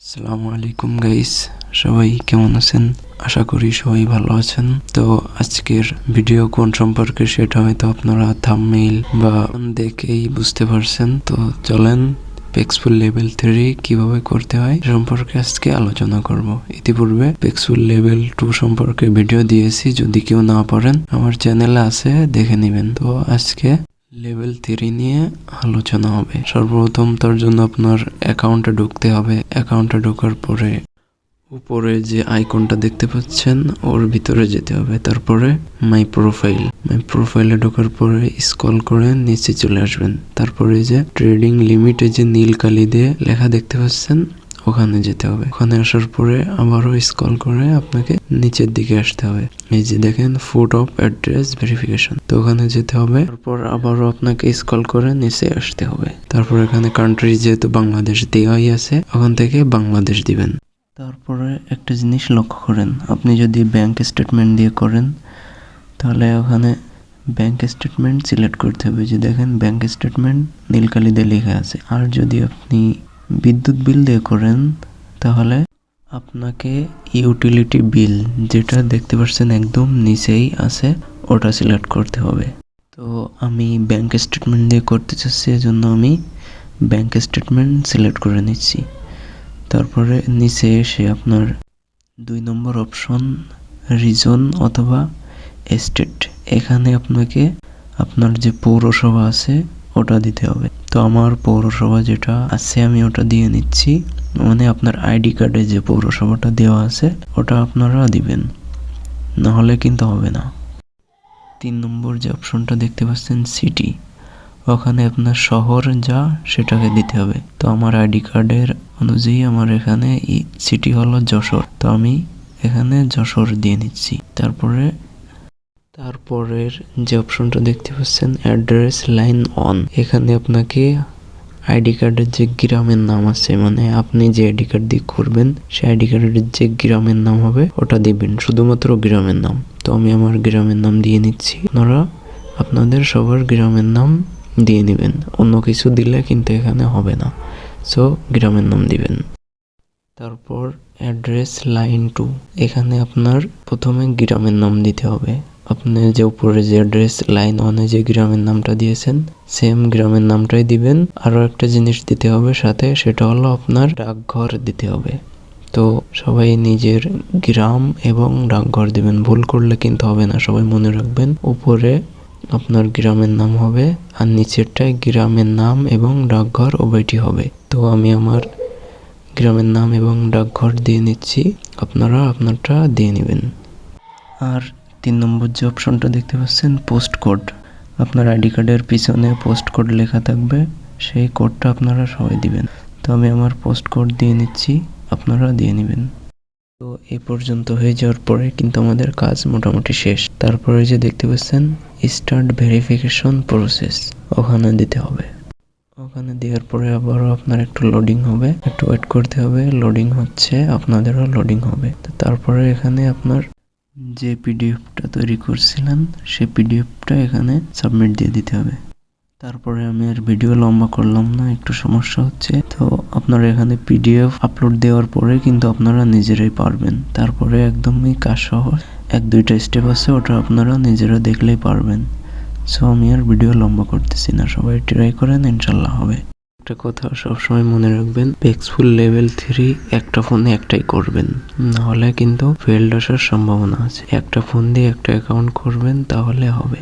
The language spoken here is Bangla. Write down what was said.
আসসালামু আলাইকুম গাইস, সবাই কেমন আছেন? আশা করি সবাই ভালো আছেন। তো আজকের ভিডিও কোন সম্পর্কে সেটা হয়তো আপনারা থাম্বনেইল বা দেখেই বুঝতে পারছেন। তো চলেন paxful লেভেল 3 কিভাবে করতে হয় সম্পর্কে আজকে আলোচনা করব। ইতিপূর্বে paxful লেভেল 2 সম্পর্কে ভিডিও দিয়েছি, যদি কেউ না পারেন আমার চ্যানেলে আছে, দেখে নেবেন। তো আজকে লেভেল 3 নিয়ে আলোচনা হবে। সর্বপ্রথম তার জন্য আপনার অ্যাকাউন্টে ঢুকতে হবে। অ্যাকাউন্টে ঢোকার পরে উপরে যে আইকনটা দেখতে পাচ্ছেন ওর ভিতরে যেতে হবে। তারপরে মাই প্রোফাইলে ঢোকার পরে স্ক্রল করে নিচে চলে আসবেন। তারপরে যে ট্রেডিং লিমিটে যে নীল কালি দিয়ে লেখা দেখতে পাচ্ছেন ওখানে যেতে হবে। ওখানে আসার পরে আবারও স্ক্রল করে আপনাকে নিচের দিকে আসতে হবে। এই যে দেখেন ফুট অফ অ্যাড্রেস ভেরিফিকেশন, তো ওখানে যেতে হবে। তারপর আবারও আপনাকে স্ক্রল করে নিচে আসতে হবে। তারপর এখানে কান্ট্রি যেহেতু বাংলাদেশ দেওয়াই আছে, ওখান থেকে বাংলাদেশ দিবেন। তারপরে একটা জিনিস লক্ষ্য করেন, আপনি যদি ব্যাংক স্টেটমেন্ট দিয়ে করেন তাহলে ওখানে ব্যাংক স্টেটমেন্ট সিলেক্ট করতে হবে। যে দেখেন ব্যাংক স্টেটমেন্ট নীলকালি দিয়ে লেখা আছে। আর যদি আপনি বিদ্যুৎ বিল দিয়ে করেন তাহলে আপনাকে ইউটিলিটি বিল যেটা দেখতে পাচ্ছেন একদম নিচেই আছে ওটা সিলেক্ট করতে হবে। তো আমি ব্যাংক স্টেটমেন্ট দিয়ে করতে চাচ্ছি, এজন্য আমি ব্যাংক স্টেটমেন্ট সিলেক্ট করে নিচ্ছি। তারপরে নিচে এসে আপনার 2 নম্বর অপশন রিজন অথবা স্টেট, এখানে আপনাকে আপনার যে পৌরসভা আছে ওটা দিতে হবে। তো আমার পৌরসভা যেটা আছে আমি ওটা দিয়ে নিচ্ছি, মানে আপনার আইডি কার্ডে যে পৌরসভাটা দেওয়া আছে ওটা আপনারা দিবেন, না হলে কিন্তু হবে না। 3 নম্বর যে অপশনটা দেখতে পাচ্ছেন সিটি, ওখানে আপনার শহর যা সেটাকে দিতে হবে। তো আমার আইডি কার্ডের অনুযায়ী আমার এখানে সিটি হলো যশোর, তো আমি এখানে যশোর দিয়ে নিচ্ছি। তারপরের যে অপশনটা দেখতে পাচ্ছেন অ্যাড্রেস লাইন অন, এখানে আপনাকে আইডি কার্ডের যে গ্রামের নাম আছে, মানে আপনি যে আইডি কার্ড দিয়ে করবেন সেই আইডি কার্ডের যে গ্রামের নাম হবে ওটা দিবেন, শুধুমাত্র গ্রামের নাম। তো আমি আমার গ্রামের নাম দিয়ে নিচ্ছি, আপনারা আপনাদের সবার গ্রামের নাম দিয়ে নেবেন, অন্য কিছু দিলে কিন্তু এখানে হবে না। সো গ্রামের নাম দিবেন। তারপর অ্যাড্রেস লাইন 2, এখানে আপনার প্রথমে গ্রামের নাম দিতে হবে। আপনি যে উপরে যে অ্যাড্রেস লাইন 1-এ যে গ্রামের নামটা দিয়েছেন সেম গ্রামের নামটাই দিবেন। আরও একটা জিনিস দিতে হবে সাথে, সেটা হলো আপনার ডাকঘর দিতে হবে। তো সবাই নিজের গ্রাম এবং ডাকঘর দিবেন, ভুল করলে কিন্তু হবে না। সবাই মনে রাখবেন উপরে আপনার গ্রামের নাম হবে আর নিচেরটায় গ্রামের নাম এবং ডাকঘর উভয়টি হবে। তো আমি আমার গ্রামের নাম এবং ডাকঘর দিয়ে নিচ্ছি, আপনারা আপনারটা দিয়ে নেবেন। আর 3 নম্বর যে অপশনটা দেখতে পাচ্ছেন পোস্ট কোড, আপনার আইডি কার্ডের পিছনে পোস্ট কোড লেখা থাকবে, সেই কোডটা আপনারা সবাই দিবেন। তো আমি আমার পোস্ট কোড দিয়ে নিচ্ছি, আপনারা দিয়ে নেবেন। তো এ পর্যন্ত হয়ে যাওয়ার পরে কিন্তু আমাদের কাজ মোটামুটি শেষ। তারপরে যে দেখতে পাচ্ছেন স্টার্ট ভেরিফিকেশন প্রসেস, ওখানে দিতে হবে। ওখানে দেওয়ার পরে আবারও আপনার একটু লোডিং হবে, একটু ওয়েট করতে হবে। লোডিং হচ্ছে, আপনাদেরও লোডিং হবে। তো তারপরে এখানে আপনার যে পিডিএফটা তৈরি করছিলেন সেই পিডিএফটা এখানে সাবমিট দিয়ে দিতে হবে। তারপরে আমি আর ভিডিও লম্বা করলাম না, একটু সমস্যা হচ্ছে। তো আপনারা এখানে পিডিএফ আপলোড দেওয়ার পরে কিন্তু আপনারা নিজেরাই পারবেন। তারপরে একদমই কাজ সহজ, 1-2টা স্টেপ আছে, ওটা আপনারা নিজেরা দেখলেই পারবেন। সো আমি আর ভিডিও লম্বা করতেছি না, সবাই ট্রাই করেন, ইনশাল্লাহ হবে। একটা কথা সবসময় মনে রাখবেন, paxful লেভেল 3 একটা ফোনে একটাই করবেন, না হলে কিন্তু ফেল্ড আসার সম্ভাবনা আছে। একটা ফোন দিয়ে একটা অ্যাকাউন্ট করবেন, তাহলে হবে।